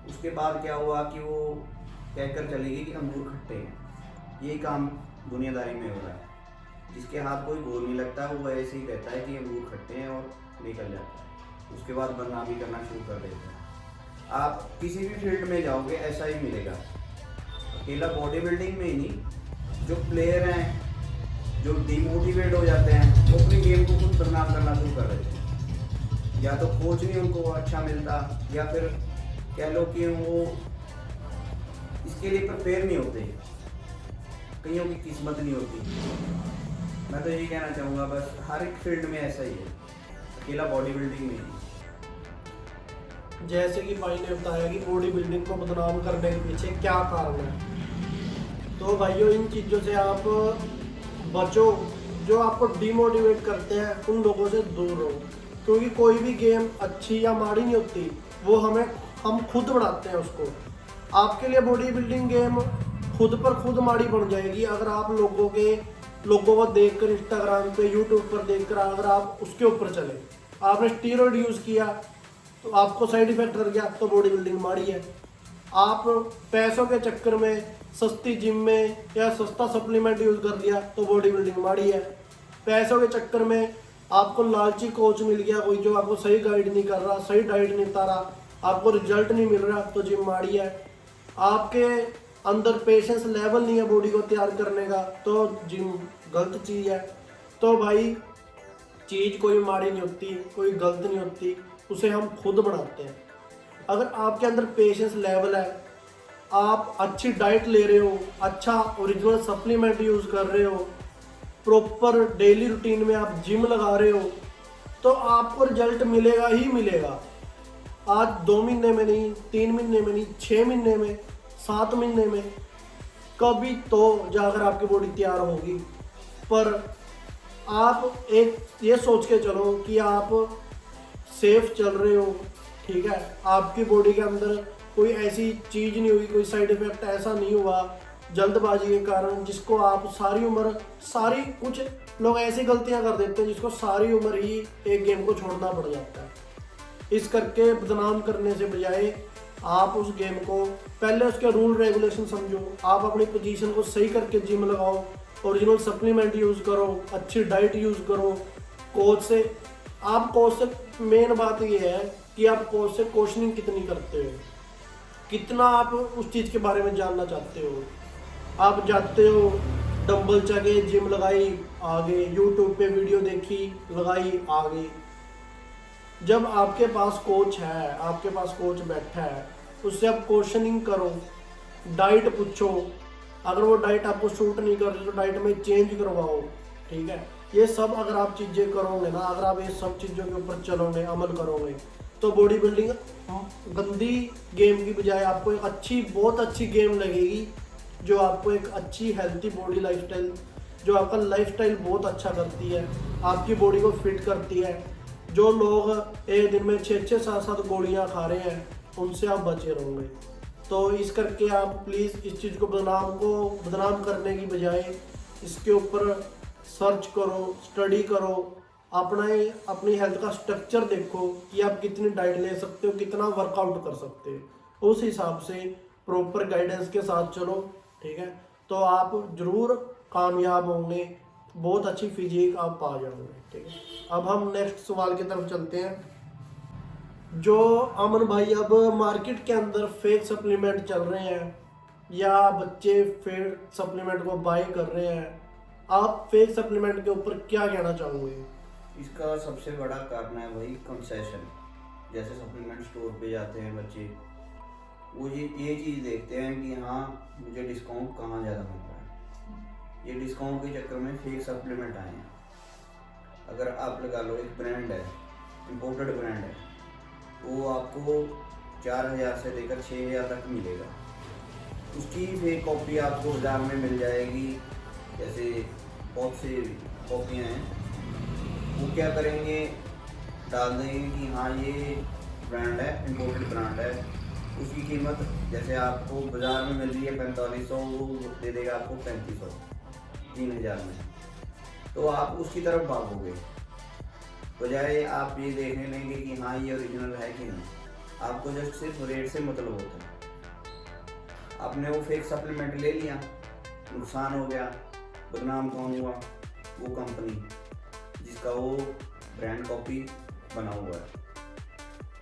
उसके बाद क्या हुआ कि वो कहकर चली गई कि अंगूर खट्टे हैं। ये काम दुनियादारी में हो रहा है, जिसके हाथ कोई गोल नहीं लगता वो ऐसे ही कहता है कि अंगूर खट्टे हैं और निकल जाता है। उसके बाद बदनामी करना शुरू कर देते हैं। आप किसी भी फील्ड में जाओगे ऐसा ही मिलेगा। अकेला बॉडी बिल्डिंग में ही नहीं, जो प्लेयर हैं जो डिमोटिवेट हो जाते हैं वो अपनी गेम को खुद बदनाम करना शुरू कर देते हैं। या तो कोच नहीं उनको अच्छा मिलता, या फिर कह लो कि वो इसके लिए प्रिपेयर नहीं होते, कईयों की किस्मत नहीं होती। मैं तो यही कहना चाहूँगा बस हर एक फील्ड में ऐसा ही है, अकेला बॉडी बिल्डिंग में नहीं। जैसे कि भाई ने बताया कि बॉडी बिल्डिंग को बदनाम करने के पीछे क्या कारण है, तो भाइयों इन चीज़ों से आप बचो। जो आपको डिमोटिवेट करते हैं उन लोगों से दूर रहो, क्योंकि कोई भी गेम अच्छी या माड़ी नहीं होती, वो हम खुद बनाते हैं उसको। आपके लिए बॉडी बिल्डिंग गेम खुद पर खुद माड़ी बन जाएगी अगर आप लोगों को देखकर इंस्टाग्राम पे यूट्यूब पर देखकर अगर आप उसके ऊपर चले। आपने स्टीरॉइड यूज़ किया तो आपको साइड इफेक्ट कर गया तो बॉडी बिल्डिंग माड़ी है। आप पैसों के चक्कर में सस्ती जिम में या सस्ता सप्लीमेंट यूज़ कर लिया तो बॉडी बिल्डिंग माड़ी है। पैसों के चक्कर में आपको लालची कोच मिल गया कोई जो आपको सही गाइड नहीं कर रहा, सही डाइट नहीं बता रहा, आपको रिजल्ट नहीं मिल रहा तो जिम माड़ी है। आपके अंदर पेशेंस लेवल नहीं है बॉडी को तैयार करने का तो जिम गलत चीज़ है। तो भाई चीज़ कोई माड़ी नहीं होती, कोई गलत नहीं होती, उसे हम खुद बनाते हैं। अगर आपके अंदर पेशेंस लेवल है, आप अच्छी डाइट ले रहे हो, अच्छा ओरिजिनल सप्लीमेंट यूज़ कर रहे हो, प्रॉपर डेली रूटीन में आप जिम लगा रहे हो, तो आपको रिजल्ट मिलेगा ही मिलेगा। आज 2 महीने में नहीं, 3 महीने में नहीं, 6 महीने में, 7 महीने में कभी तो जाकर आपकी बॉडी तैयार होगी। पर आप एक ये सोच के चलो कि आप सेफ चल रहे हो, ठीक है, आपकी बॉडी के अंदर कोई ऐसी चीज़ नहीं हुई, कोई साइड इफेक्ट ऐसा नहीं हुआ जल्दबाजी के कारण जिसको आप सारी कुछ लोग ऐसी गलतियां कर देते हैं जिसको सारी उम्र ही एक गेम को छोड़ना पड़ जाता है। इस करके बदनाम करने से बजाय आप उस गेम को पहले उसके रूल रेगुलेशन समझो, आप अपनी पोजीशन को सही करके जिम लगाओ, ओरिजिनल सप्लीमेंट यूज़ करो, अच्छी डाइट यूज़ करो, कोच से मेन बात ये है कि आप कोच से क्वेश्चनिंग कितनी करते हो, कितना आप उस चीज़ के बारे में जानना चाहते हो। आप जाते हो, डंबल चगे, जिम लगाई, आगे यूट्यूब पे वीडियो देखी, लगाई, आगे। जब आपके पास कोच है, आपके पास कोच बैठा है, उससे आप क्वेश्चनिंग करो, डाइट पूछो, अगर वो डाइट आपको सूट नहीं कर रही तो डाइट में चेंज करवाओ, ठीक है। ये सब अगर आप चीज़ें करोगे ना, अगर आप ये सब चीज़ों के ऊपर चलोगे, अमल करोगे, तो बॉडी बिल्डिंग गंदी गेम की बजाय आपको एक बहुत अच्छी गेम लगेगी, जो आपको एक अच्छी हेल्थी बॉडी लाइफस्टाइल, जो आपका लाइफस्टाइल बहुत अच्छा करती है, आपकी बॉडी को फिट करती है। जो लोग एक दिन में 6-6, 7-7 गोलियां खा रहे हैं, उनसे आप बचे रहोगे। तो इस करके आप प्लीज़ इस चीज़ को बदनाम करने की बजाय इसके ऊपर सर्च करो, स्टडी करो, अपनी हेल्थ का स्ट्रक्चर देखो कि आप कितनी डाइट ले सकते हो, कितना वर्कआउट कर सकते हो, उस हिसाब से प्रॉपर गाइडेंस के साथ चलो, ठीक है। तो आप ज़रूर कामयाब होंगे, बहुत अच्छी फिजिक आप पा जाओगे, ठीक है। अब हम नेक्स्ट सवाल की तरफ चलते हैं। जो अमन भाई अब मार्केट के अंदर फेक सप्लीमेंट चल रहे हैं या बच्चे फेक सप्लीमेंट को बाय कर रहे हैं, आप फेक सप्लीमेंट के ऊपर क्या कहना चाहोगे? इसका सबसे बड़ा कारण है वही कंसेशन। जैसे सप्लीमेंट स्टोर पे जाते हैं बच्चे, वो ये चीज़ देखते हैं कि हाँ मुझे डिस्काउंट कहाँ ज़्यादा मिल रहा है। ये डिस्काउंट के चक्कर में फेक सप्लीमेंट आए हैं। अगर आप लगा लो एक ब्रांड है, इम्पोर्टेड ब्रांड है, वो आपको 4000 से लेकर 6000 तक मिलेगा। उसकी फेक कॉपी आपको बाजार में मिल जाएगी। जैसे बहुत सी कॉपियाँ हैं, वो क्या करेंगे, डाल देंगे कि हाँ ये ब्रांड है, इम्पोर्टेड ब्रांड है। उसकी कीमत जैसे आपको बाज़ार में मिल रही है 4500, वो दे देगा आपको 3500, 3000 में। तो आप उसकी तरफ भागोगे, बजाय आप ये देखने लेंगे कि हाँ ये ओरिजिनल है कि नहीं। आपको जस्ट सिर्फ रेट से मतलब होता है। आपने वो फेक सप्लीमेंट ले लिया, नुकसान हो गया, बदनाम कौन हुआ? वो कंपनी जिसका वो ब्रांड कॉपी बना हुआ है।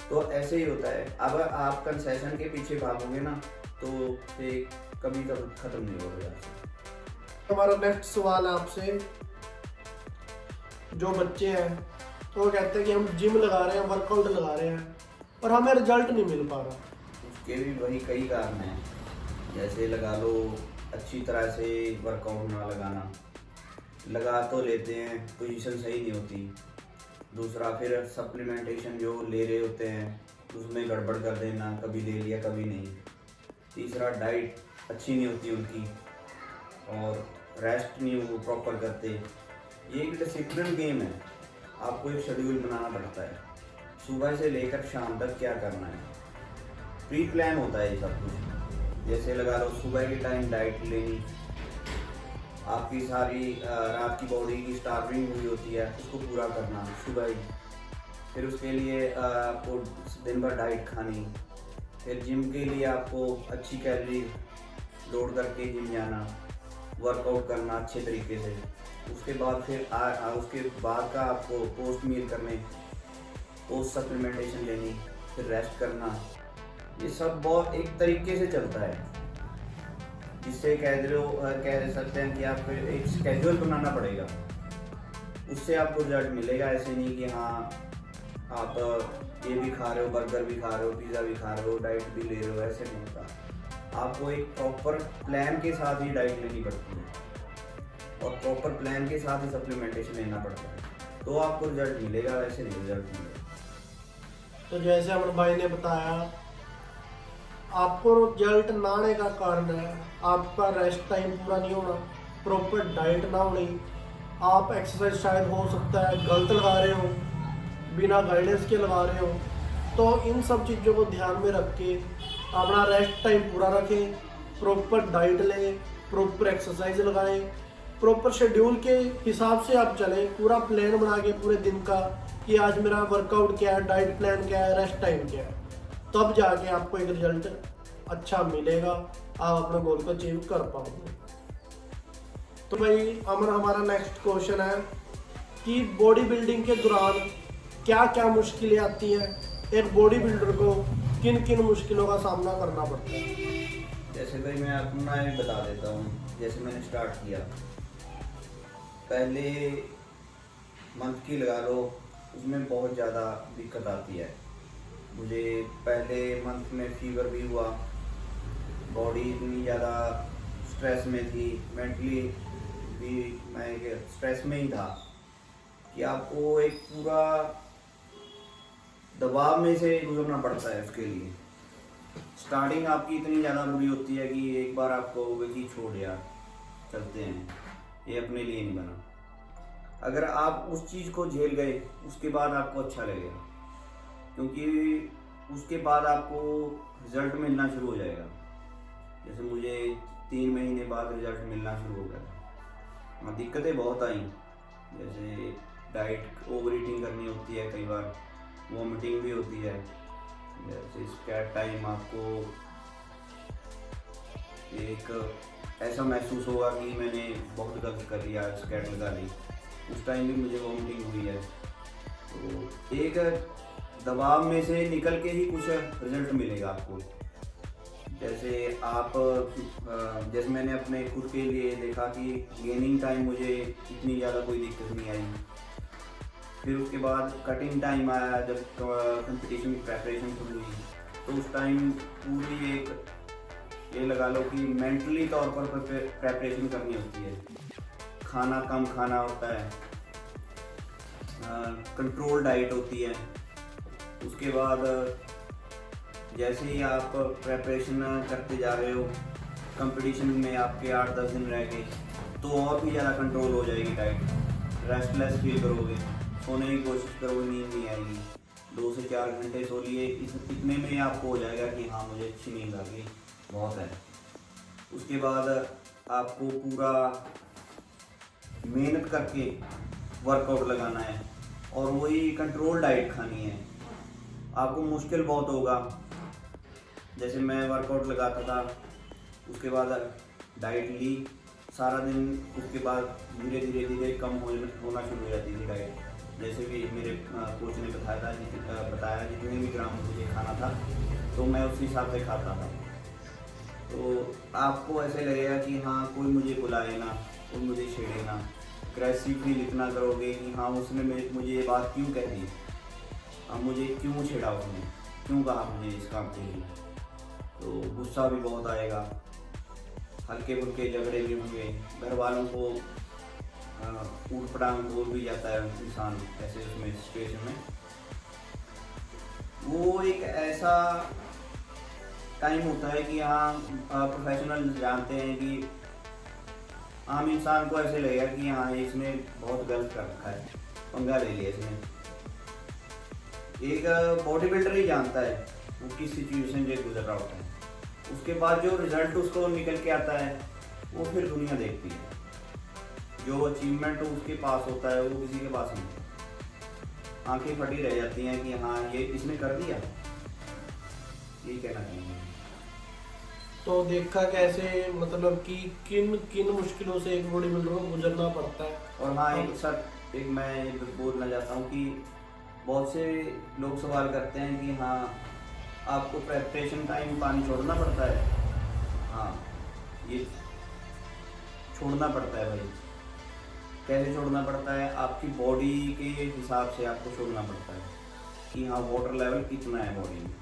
तो ऐसे ही होता है। अब आप कंसेशन के पीछे भागोगे ना तो फिर कभी कभी खत्म नहीं होगा। हमारा नेक्स्ट सवाल है आपसे, जो बच्चे हैं तो वो कहते हैं कि हम जिम लगा रहे हैं, वर्कआउट लगा रहे हैं, पर हमें रिजल्ट नहीं मिल पा रहा। उसके भी वही कई कारण हैं, जैसे लगा लो अच्छी तरह से वर्कआउट ना लगाना, लगा तो लेते हैं पोजीशन सही नहीं होती। दूसरा फिर सप्लीमेंटेशन जो ले रहे होते हैं उसमें गड़बड़ कर देना, कभी ले लिया कभी नहीं। तीसरा डाइट अच्छी नहीं होती उनकी, और रेस्ट नहीं वो प्रॉपर करते। ये एक डिसिप्लिन गेम है, आपको एक शेड्यूल बनाना पड़ता है, सुबह से लेकर शाम तक क्या करना है, प्री प्लान होता है ये सब कुछ। जैसे लगा लो सुबह के टाइम डाइट लेनी, आपकी सारी रात की बॉडी की स्टार्विंग हुई होती है उसको पूरा करना सुबह ही। फिर उसके लिए आपको दिन भर डाइट खानी। फिर जिम के लिए आपको अच्छी कैलोरी लोड करके जिम जाना, वर्कआउट करना अच्छे तरीके से। उसके बाद फिर उसके बाद का आपको पोस्ट मील करने, पोस्ट सप्लीमेंटेशन लेनी, फिर रेस्ट करना। ये सब बहुत एक तरीके से चलता है, जिससे कह सकते हैं कि आपको एक स्केड्यूल बनाना पड़ेगा, उससे आपको रिजल्ट मिलेगा। ऐसे नहीं कि हाँ आप ये भी खा रहे हो, बर्गर भी खा रहे हो, पिज़्ज़ा भी खा रहे हो, डाइट भी ले रहे हो, ऐसे नहीं होता। आपको एक प्रॉपर प्लान के साथ ही डाइट लेनी पड़ती है और प्रॉपर प्लान के साथ ही सप्लीमेंटेशन लेना पड़ता है, तो आपको रिजल्ट मिलेगा, वैसे नहीं रिजल्ट मिलेगा। तो जैसे अमन भाई ने बताया, आपको रिजल्ट ना आने का कारण है आपका रेस्ट टाइम पूरा नहीं होना, प्रॉपर डाइट ना होनी, आप एक्सरसाइज शायद हो सकता है गलत लगा रहे हो, बिना गाइडेंस के लगा रहे हो। तो इन सब चीज़ों को ध्यान में रख के अपना रेस्ट टाइम पूरा रखें, प्रॉपर डाइट लें, प्रॉपर एक्सरसाइज लगाएं, प्रॉपर शेड्यूल के हिसाब से आप चलें, पूरा प्लान बना के पूरे दिन का कि आज मेरा वर्कआउट क्या है, डाइट प्लान क्या है, रेस्ट टाइम क्या है, तब जाके आपको एक रिजल्ट अच्छा मिलेगा, आप अपने गोल को अचीव कर पाओगे। तो भाई अमन, हमारा नेक्स्ट क्वेश्चन है कि बॉडी बिल्डिंग के दौरान क्या क्या मुश्किलें आती हैं, एक बॉडी बिल्डर को किन किन मुश्किलों का सामना करना पड़ता है? जैसे भाई मैं अपना ही बता देता हूँ। जैसे मैंने स्टार्ट किया, पहले मंथ की लगा लो, उसमें बहुत ज़्यादा दिक्कत आती है। मुझे पहले मंथ में फीवर भी हुआ, बॉडी इतनी ज़्यादा स्ट्रेस में थी, मेंटली भी मैं स्ट्रेस में ही था कि आपको एक पूरा दबाव में से गुजरना पड़ता है। उसके लिए स्टार्टिंग आपकी इतनी ज़्यादा बुरी होती है कि एक बार आप कहोगे कि छोड़ यार चलते हैं, ये अपने लिए नहीं बना। अगर आप उस चीज़ को झेल गए, उसके बाद आपको अच्छा लगेगा, क्योंकि उसके बाद आपको रिज़ल्ट मिलना शुरू हो जाएगा। जैसे मुझे 3 महीने बाद रिज़ल्ट मिलना शुरू हो गया। हाँ, दिक्कतें बहुत आई, जैसे डाइट ओवर ईटिंग करनी होती है, कई बार वॉमिटिंग भी होती है। जैसे स्कैट टाइम आपको एक ऐसा महसूस होगा कि मैंने बहुत गलती कर लिया, स्कैट लगा ली, उस टाइम भी मुझे वॉमिटिंग हुई है। तो एक दबाव में से निकल के ही कुछ रिजल्ट मिलेगा आपको। जैसे जैसे मैंने अपने खुद के लिए देखा कि गेनिंग टाइम मुझे इतनी ज़्यादा कोई दिक्कत नहीं आई। फिर उसके बाद कटिंग टाइम आया, जब कंपटीशन की प्रेपरेशन शुरू हुई, तो उस टाइम पूरी एक ये लगा लो कि मेंटली तौर पर प्रेपरेशन करनी होती है। खाना कम खाना होता है, कंट्रोल डाइट होती है। उसके बाद जैसे ही आप प्रेपरेशन करते जा रहे हो, कंपटीशन में आपके 8-10 दिन रह गए, तो और भी ज़्यादा कंट्रोल हो जाएगी डाइट। रेस्टलेस फील करोगे, सोने की कोशिश करोगे, नींद नहीं आएगी। 2 से 4 घंटे सो लिए, इतने में आपको हो जाएगा कि हाँ मुझे अच्छी नींद आ गई, बहुत है। उसके बाद आपको पूरा मेहनत करके वर्कआउट लगाना है और वही कंट्रोल डाइट खानी है। आपको मुश्किल बहुत होगा। जैसे मैं वर्कआउट लगाता था, उसके बाद डाइट ली सारा दिन, उसके बाद धीरे धीरे धीरे कम होना शुरू हो जाती थी डाइट। जैसे कि मेरे कोच ने बताया जितने भी ग्राम मुझे खाना था तो मैं उस हिसाब से खाता था। तो आपको ऐसे लगेगा कि हाँ कोई मुझे बुलाए ना, कोई मुझे छेड़े ना, अग्रेसिव फील इतना करोगे कि हाँ उसने मुझे ये बात क्यों कह दी, अब मुझे क्यों छेड़ा, उसने क्यों कहा मुझे इस काम के लिए। तो गुस्सा भी बहुत आएगा, हल्के फुल्के झगड़े भी होंगे, घर वालों को ऊट पटांग बोल भी जाता है इंसान ऐसे उसमें सिचुएशन में। वो एक ऐसा टाइम होता है कि हाँ प्रोफेशनल जानते हैं कि आम इंसान को ऐसे लगेगा कि हाँ इसने बहुत गलत कर रखा है, पंगा ले लिया इसने। एक बॉडी बिल्डर ही जानता है वो किस सिचुएशन से गुजर रहा होता है, उसके बाद जो रिजल्ट उसको निकल के आता है वो फिर दुनिया देखती है। जो अचीवमेंट उसके पास होता है वो किसी के पास नहीं। आंखें फटी रह जाती हैं कि हाँ ये इसने कर दिया, ये कहना चाहेंगे। तो देखा कैसे मतलब कि किन किन मुश्किलों से एक बॉडी बिल्डर को गुजरना पड़ता है। और हाँ एक सर एक मैं ये बोलना चाहता हूँ कि बहुत से लोग सवाल करते हैं कि हाँ आपको प्रेपरेशन टाइम पानी छोड़ना पड़ता है। हाँ ये छोड़ना पड़ता है भाई। कैसे छोड़ना पड़ता है? आपकी बॉडी के हिसाब से आपको छोड़ना पड़ता है कि हाँ वाटर लेवल कितना है बॉडी में।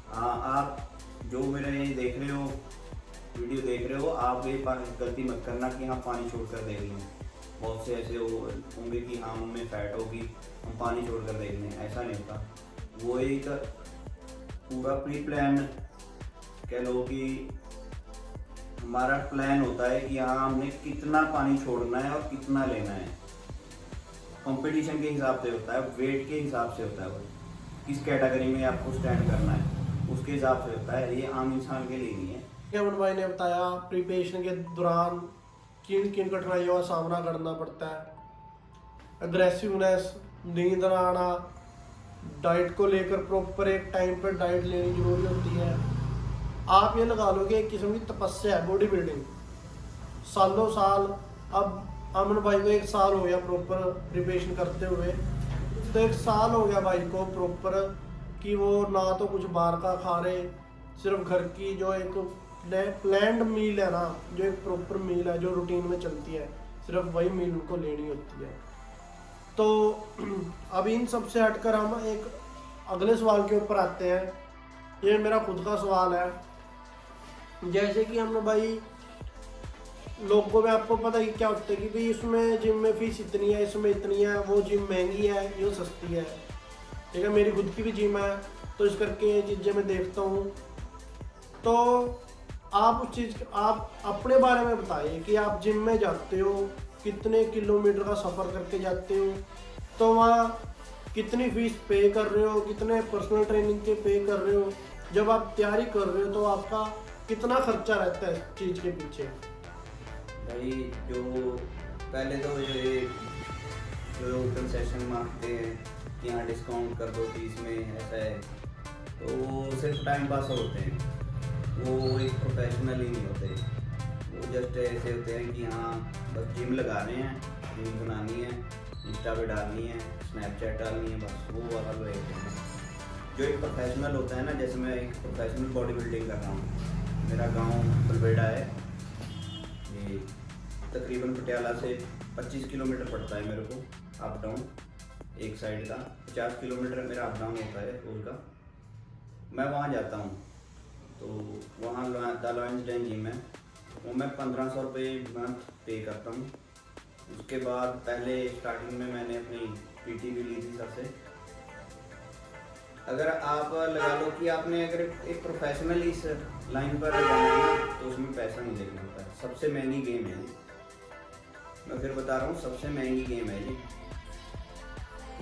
हाँ आप जो मेरे ये देख रहे हो, वीडियो देख रहे हो, आप ये गलती मत करना कि हाँ पानी छोड़ कर देख लें। बहुत से ऐसे होंगे कि हाँ उनमें फैट होगी, हम पानी छोड़ कर देख लें, ऐसा नहीं होता। वो एक पूरा प्री प्लान कह लो कि हमारा प्लान होता है कि हाँ हमने कितना पानी छोड़ना है और कितना लेना है। कंपटीशन के हिसाब से होता है, वेट के हिसाब से होता है, वो किस कैटेगरी में आपको स्टैंड करना है उसके हिसाब से होता है। ये आम इंसान के लिए नहीं है। अमन भाई ने बताया प्रिपरेशन के दौरान किन किन कठिनाइयों का सामना करना पड़ता है। अग्रेसिवनेस, नींद ना आना, डाइट को लेकर प्रॉपर एक टाइम पर डाइट लेनी जरूरी होती है। आप ये लगा लो कि एक किस्म की तपस्या है बॉडी बिल्डिंग, सालों साल। अब अमन भाई को 1 साल हो गया प्रॉपर प्रिपरेशन करते हुए, तो 1 साल हो गया भाई को प्रॉपर कि वो ना तो कुछ बाहर का खा रहे, सिर्फ घर की जो एक प्लान्ड मील है ना, जो एक प्रॉपर मील है जो रूटीन में चलती है, सिर्फ वही मील उनको लेनी होती है। तो अब इन सब से हटकर हम एक अगले सवाल के ऊपर आते हैं। ये मेरा खुद का सवाल है। जैसे कि हम भाई लोगों में आपको पता ही क्या होता है कि भाई इसमें जिम में फीस इतनी है, इसमें इतनी है, वो जिम महंगी है, ये सस्ती है। ठीक है, मेरी खुद की भी जिम है तो इस करके ये चीज़ें मैं देखता हूँ। तो आप उस चीज़ आप अपने बारे में बताइए कि आप जिम में जाते हो, कितने किलोमीटर का सफ़र करके जाते हो, तो वहाँ कितनी फीस पे कर रहे हो, कितने पर्सनल ट्रेनिंग के पे कर रहे हो, जब आप तैयारी कर रहे हो तो आपका कितना खर्चा रहता है इस चीज़ के पीछे। भाई जो पहले तो ये जो कंसेशन मांगते हैं कि हाँ डिस्काउंट कर दो फीस में, ऐसा है, तो वो सिर्फ टाइम पास होते हैं, वो एक प्रोफेशनल ही नहीं होते। वो जस्ट ऐसे होते हैं कि हाँ बस जिम लगा रहे हैं, जिम बनानी है, इंस्टा पे डालनी है, स्नैपचैट डालनी है, बस वो वाला रहते हैं। जो एक प्रोफेशनल होता है ना, जैसे मैं एक प्रोफेशनल बॉडी बिल्डिंग कर रहा हूँ, मेरा गांव बलबेड़ा है, ये तकरीबन पटियाला से 25 किलोमीटर पड़ता है मेरे को अप डाउन, एक साइड का 50 किलोमीटर मेरा अप डाउन होता है रोज का। मैं वहाँ जाता हूँ, तो वहाँ द लॉयंस डेन जिम है, वो मैं 1500 रुपये मंथ पे करता हूँ। उसके बाद पहले स्टार्टिंग में मैंने अपनी पीटी भी ली थी सबसे। अगर आप लगा लो कि आपने अगर एक प्रोफेशनल इस लाइन पर जाना है ना, तो उसमें पैसा नहीं देखना होता है। सबसे महंगी गेम है ये, मैं फिर बता रहा हूँ, सबसे महंगी गेम है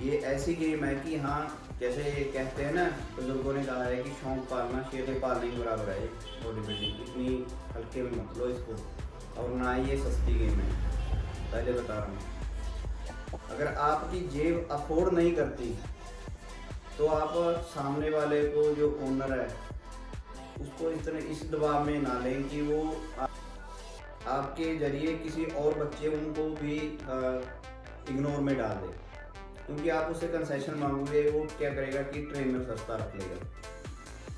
ये ऐसी गेम है कि हाँ जैसे कहते हैं ना, बुजुर्गों ने कहा है कि शौक पालना शेर पालने के बराबर है। बॉडी बिल्डिंग इतनी हल्के में मत लो इसको, और ना ही ये सस्ती गेम है, पहले बता रहा हूँ। अगर आपकी जेब अफोर्ड नहीं करती तो आप सामने वाले को जो ओनर है उसको इस दबाव में ना लें कि वो आपके जरिए किसी और बच्चे उनको भी इग्नोर में डाल दे, क्योंकि आप उससे कंसेशन मांगोगे वो क्या करेगा कि ट्रेनर सस्ता रख लेगा।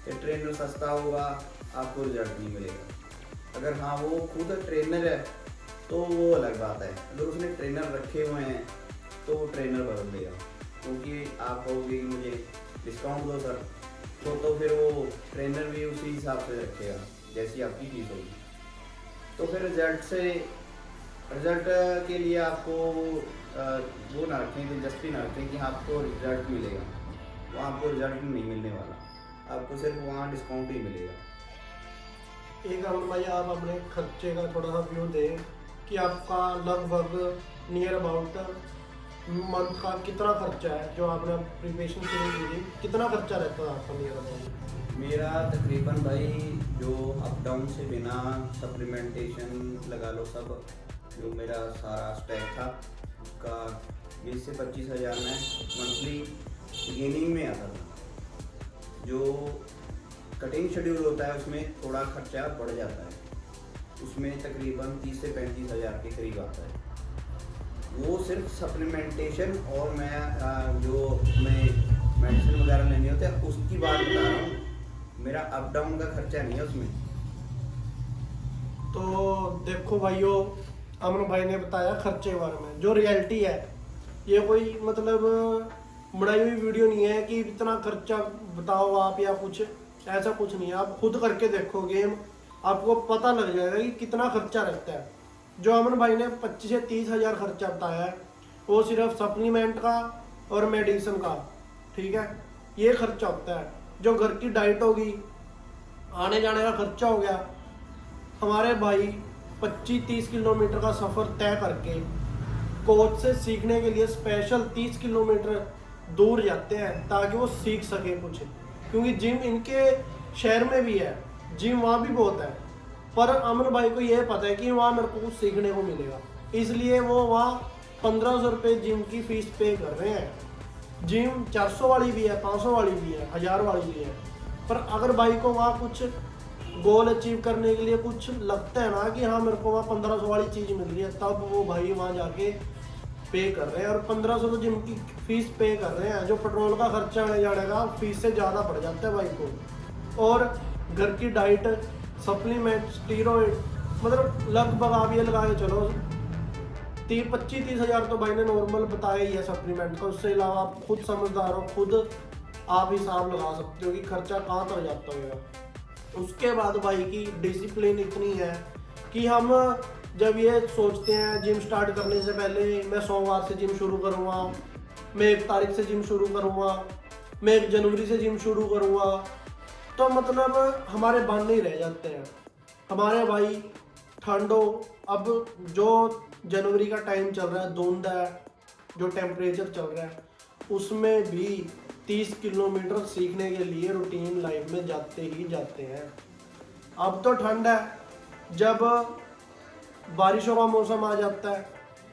तो ट्रेनर सस्ता होगा, आपको रिजल्ट नहीं मिलेगा। अगर हाँ वो खुद ट्रेनर है तो वो अलग बात है। अगर उसने ट्रेनर रखे हुए हैं तो वो ट्रेनर बदल देगा, क्योंकि आप कहोगे कि मुझे डिस्काउंट दो सर, तो फिर वो ट्रेनर भी उसी हिसाब से रखेगा जैसी आपकी फीस होगी। तो फिर रिजल्ट के लिए आपको वो ना रखें, दिलचस्पी ना रखें कि आपको रिजल्ट मिलेगा। वहाँ आपको रिजल्ट नहीं मिलने वाला, आपको सिर्फ वहाँ डिस्काउंट ही मिलेगा। एक अमन भाई आप अपने खर्चे का थोड़ा सा व्यू दें कि आपका लगभग नियर अबाउट मंथ का कितना खर्चा है, जो आपने प्रिपरेशन शुरू की थी कितना खर्चा रहता है आपका नियर अबाउट? मेरा तकरीबन भाई जो अप डाउन से बिना सप्लीमेंटेशन लगा लो सब, जो मेरा सारा स्टैक था उसका 20 से 25 हज़ार में मंथली गेनिंग में आता था। जो कटिंग शेड्यूल होता है उसमें थोड़ा खर्चा बढ़ जाता है, उसमें तकरीबन 30 से 35 हज़ार के करीब आता है। वो सिर्फ सप्लीमेंटेशन और मैं जो मैं मेडिसिन वगैरह लेनी होती है उसकी बात बता रहा हूँ, मेरा अप डाउन का खर्चा नहीं है उसमें। तो देखो भाइयों, अमन भाई ने बताया खर्चे के बारे में, जो रियलिटी है ये कोई मतलब बनाई हुई वीडियो नहीं है कि इतना खर्चा बताओ आप या कुछ ऐसा कुछ नहीं है। आप खुद करके देखो गेम, आपको पता लग जाएगा कि कितना खर्चा रहता है। जो अमन भाई ने 25 से 30 हज़ार खर्चा बताया है वो सिर्फ सप्लीमेंट का और मेडिसिन का, ठीक है, ये खर्चा होता है। जो घर की डाइट होगी, आने जाने का खर्चा हो गया। हमारे भाई 25-30 किलोमीटर का सफ़र तय करके कोच से सीखने के लिए स्पेशल 30 किलोमीटर दूर जाते हैं ताकि वो सीख सके कुछ, क्योंकि जिम इनके शहर में भी है, जिम वहाँ भी बहुत है, पर अमन भाई को ये पता है कि वहाँ मेरे को कुछ सीखने को मिलेगा, इसलिए वो वहाँ 1500 रुपये जिम की फीस पे कर रहे हैं। जिम 400 वाली भी है, 500 वाली भी है, 1000 वाली भी है, पर अगर भाई को वहाँ कुछ गोल अचीव करने के लिए कुछ लगता है ना कि हाँ मेरे को वहाँ 1500 वाली चीज़ मिल रही है, तब वो भाई वहाँ जाके पे कर रहे हैं। और 1500 तो जिम की फीस पे कर रहे हैं, जो पेट्रोल का खर्चा आने जाने का फीस से ज़्यादा पड़ जाता है भाई को। और घर की डाइट, सप्लीमेंट, स्टीरॉइड, मतलब लगभग आप ये लगा के चलो 25-30 हज़ार तो भाई ने नॉर्मल बताया ही है सप्लीमेंट का। उससे अलावा आप खुद समझदार हो, खुद आप हिसाब लगा सकते हो कि खर्चा कहाँ तक जाता होगा। उसके बाद भाई की डिसिप्लिन इतनी है कि हम जब ये सोचते हैं जिम स्टार्ट करने से पहले मैं सोमवार से जिम शुरू करूँगा, मैं 1 तारीख से जिम शुरू करूँगा, मैं 1 जनवरी से जिम शुरू करूँगा, तो मतलब हमारे बहाने ही रह जाते हैं। हमारे भाई ठंडो, अब जो जनवरी का टाइम चल रहा है, धुंध है, जो टेम्परेचर चल रहा है, उसमें भी 30 किलोमीटर सीखने के लिए रूटीन लाइफ में जाते ही जाते हैं। अब तो ठंड है, जब बारिशों का मौसम आ जाता है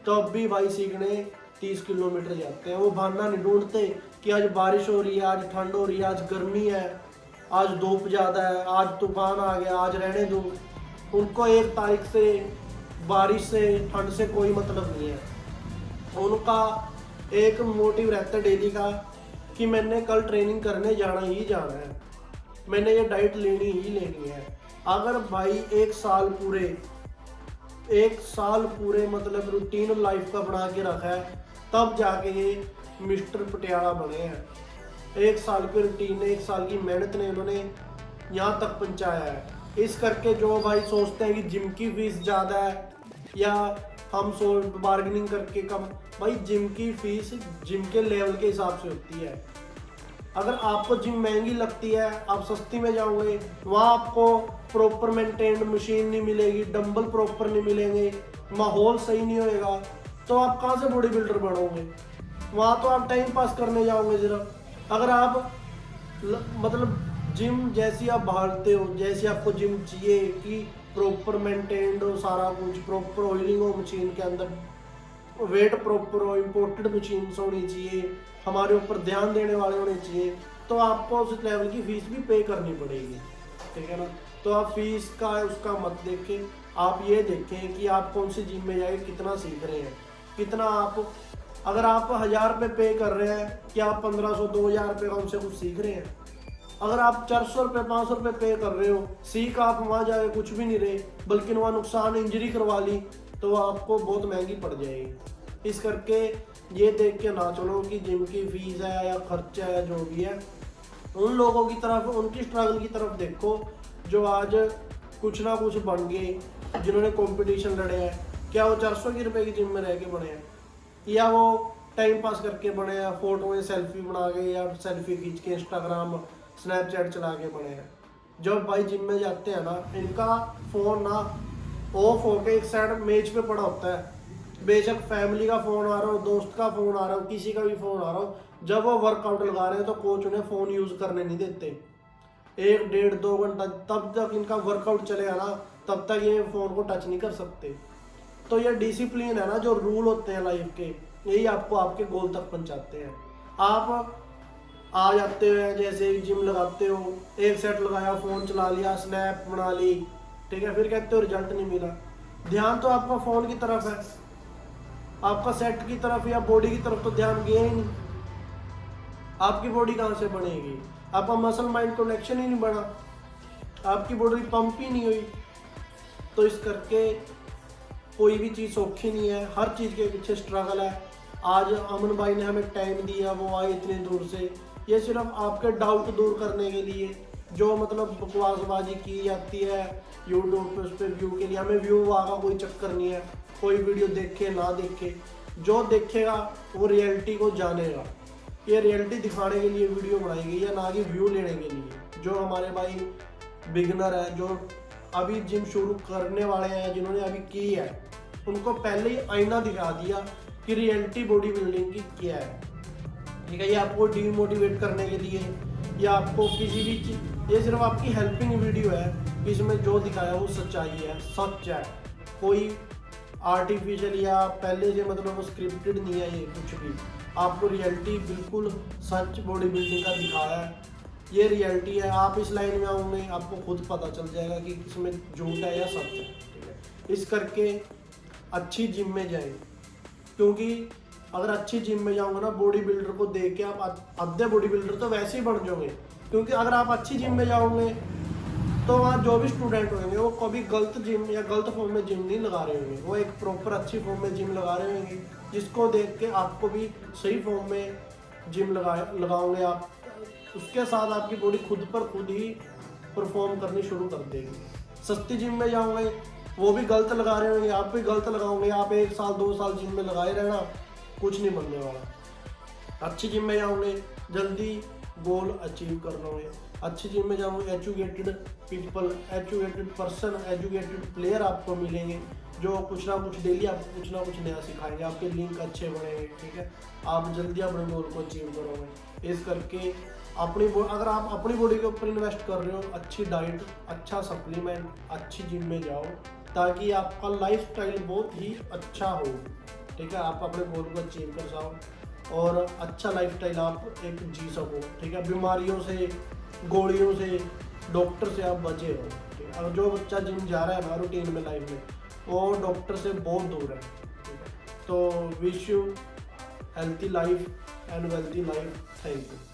तब भी भाई सीखने 30 किलोमीटर जाते हैं। वो बहाना नहीं ढूंढते कि आज बारिश हो रही है, आज ठंड हो रही है, आज गर्मी है, आज धूप ज़्यादा है, आज तूफान आ गया, आज रहने दूँ। उनको 1 तारीख से बारिश से, ठंड से कोई मतलब नहीं है। उनका एक मोटिव रहता है डेली का कि मैंने कल ट्रेनिंग करने जाना ही जाना है, मैंने ये डाइट लेनी ही लेनी है। अगर भाई 1 साल पूरे मतलब रूटीन लाइफ का बना के रखा है, तब जाके ये मिस्टर पटियाला बने हैं। 1 साल की रूटीन, 1 साल की मेहनत ने उन्होंने यहाँ तक पहुँचाया है। इस करके जो भाई सोचते हैं कि जिम की फीस ज़्यादा है या हम बार्गेनिंग करके कम, भाई जिम की फीस जिम के लेवल के हिसाब से होती है। अगर आपको जिम महंगी लगती है, आप सस्ती में जाओगे, वहाँ आपको प्रॉपर मेंटेन्ड मशीन नहीं मिलेगी, डंबल प्रॉपर नहीं मिलेंगे, माहौल सही नहीं होएगा, तो आप कहाँ से बॉडी बिल्डर बनोगे? वहाँ तो आप टाइम पास करने जाओगे सिर्फ। अगर आप मतलब जिम जैसी आप भागते हो, जैसी आपको जिम चाहिए कि प्रॉपर मेंटेन्ड हो, सारा कुछ प्रॉपर ऑयलिंग हो मशीन के अंदर, वेट प्रॉपर हो, इम्पोर्टेड मशीन्स होनी चाहिए, हमारे ऊपर ध्यान देने वाले होने चाहिए, तो आपको उस लेवल की फीस भी पे करनी पड़ेगी, ठीक है ना। तो आप फीस का उसका मत देखें, आप ये देखें कि आप कौन सी जिम में जाके कितना सीख रहे हैं, कितना आप, अगर आप 1000 रुपये पे कर रहे हैं कि आप 1500 2000 रुपये का उनसे कुछ सीख रहे हैं। अगर आप 400 रुपये 500 रुपये पे कर रहे हो, सीख आप वहाँ जाके कुछ भी नहीं रहे, बल्कि वहाँ नुकसान इंजरी करवा ली, तो आपको बहुत महंगी पड़ जाएगी। इस करके ये देख के ना चलो कि जिम की फीस है या खर्चा है जो भी है, उन लोगों की तरफ, उनकी स्ट्रगल की तरफ देखो जो आज कुछ ना कुछ बन गए, जिन्होंने कंपटीशन लड़े हैं। क्या वो 400 की रुपए की जिम में रह के बने हैं, या वो टाइम पास करके बने हैं, फोटो में सेल्फी बना के या सेल्फी खींच के इंस्टाग्राम स्नैपचैट चला के बने हैं। जब भाई जिम में जाते हैं ना, इनका फ़ोन ना ऑफ होके एक साइड मेज पे पड़ा होता है, बेशक फैमिली का फ़ोन आ रहा हो, दोस्त का फ़ोन आ रहा हो, किसी का भी फ़ोन आ रहा हो, जब वो वर्कआउट लगा रहे हैं तो कोच उन्हें फ़ोन यूज़ करने नहीं देते। 1 डेढ़ 2 घंटा तब तक इनका वर्कआउट चलेगा ना, तब तक ये फ़ोन को टच नहीं कर सकते। तो ये डिसिप्लिन है ना, जो रूल होते हैं लाइफ के, यही आपको आपके गोल तक पहुंचाते हैं। आप आ जाते हैं, जैसे जिम लगाते हो, एक सेट लगाया, फ़ोन चला लिया, स्नैप बना ली, ठीक है, फिर कहते हो रिजल्ट नहीं मिला। ध्यान तो आपका फ़ोन की तरफ है, आपका सेट की तरफ या बॉडी की तरफ तो ध्यान गया ही नहीं। आपकी बॉडी कहाँ से बनेगी, आपका मसल माइंड कनेक्शन ही नहीं बना, आपकी बॉडी पंप ही नहीं हुई। तो इस करके कोई भी चीज़ सौखी नहीं है, हर चीज़ के पीछे स्ट्रगल है। आज अमन भाई ने हमें टाइम दिया, वो आए इतनी दूर से, ये सिर्फ आपके डाउट दूर करने के लिए, जो मतलब बकवासबाजी की जाती है यूट्यूब पे, उस पर व्यू के लिए, हमें व्यू का कोई चक्कर नहीं है। कोई वीडियो देखे ना देखे, जो देखेगा वो रियलिटी को जानेगा। ये रियलिटी दिखाने के लिए वीडियो बनाई गई है, ना कि व्यू लेने के लिए। जो हमारे भाई बिगनर है, जो अभी जिम शुरू करने वाले हैं, जिन्होंने अभी की है, उनको पहले ही आईना दिखा दिया कि रियलिटी बॉडी बिल्डिंग की क्या है, ठीक है। ये आपको डीमोटिवेट करने के लिए, या आपको किसी भी चीज, ये सिर्फ आपकी हेल्पिंग वीडियो है। इसमें जो दिखाया वो सच्चाई है, सच है, कोई आर्टिफिशियल या पहले से मतलब वो स्क्रिप्टेड नहीं है। ये कुछ भी आपको रियलिटी बिल्कुल सच बॉडी बिल्डिंग का दिखाया है, ये रियलिटी है। आप इस लाइन में आओगे, आपको खुद पता चल जाएगा कि किसमें झूठ है या सच है, ठीक है। इस करके अच्छी जिम में जाएं, क्योंकि अगर अच्छी जिम में जाओगे ना, बॉडी बिल्डर को देख के आप आधे बॉडी बिल्डर तो वैसे ही बन जाओगे। क्योंकि अगर आप अच्छी जिम में जाओगे तो वहाँ जो भी स्टूडेंट होंगे वो कभी गलत जिम या गलत फॉर्म में जिम नहीं लगा रहे होंगे, वो एक प्रॉपर अच्छी फॉर्म में जिम लगा रहे होंगे, जिसको देख के आपको भी सही फॉर्म में जिम लगाओगे आप। उसके साथ आपकी बॉडी खुद पर खुद ही परफॉर्म करनी शुरू कर देगी। सस्ती जिम में जाओगे, वो भी गलत लगा रहे होंगे, आप भी गलत लगाओगे, आप 1 साल 2 साल जिम में लगाए रहना, कुछ नहीं बनने वाला। अच्छी जिम में जाओगे, जल्दी गोल अचीव कर लोगे। अच्छी जिम में जाओगे, educated people, educated person, educated player आपको मिलेंगे, जो कुछ ना कुछ डेली आपको कुछ ना कुछ नया सिखाएंगे, आपके लिंक अच्छे बनेंगे, ठीक है। आप जल्दी अपने गोल को अचीव करोगे। इस करके अगर आप अपनी बॉडी के ऊपर इन्वेस्ट कर रहे हो, अच्छी डाइट, अच्छा सप्लीमेंट, अच्छी जिम में जाओ, ताकि आपका लाइफ स्टाइल बहुत ही अच्छा हो, ठीक है। आप अपने गोल को अचीव कर सको और अच्छा लाइफस्टाइल आप एक जी सको, ठीक है। बीमारियों से, गोलियों से, डॉक्टर से आप बचे हो, ठीक है। अगर जो बच्चा जिम जा रहा है ना रूटीन में लाइफ में, वो डॉक्टर से बहुत दूर है, ठीक है। तो wish you healthy life and wealthy life. Thank you.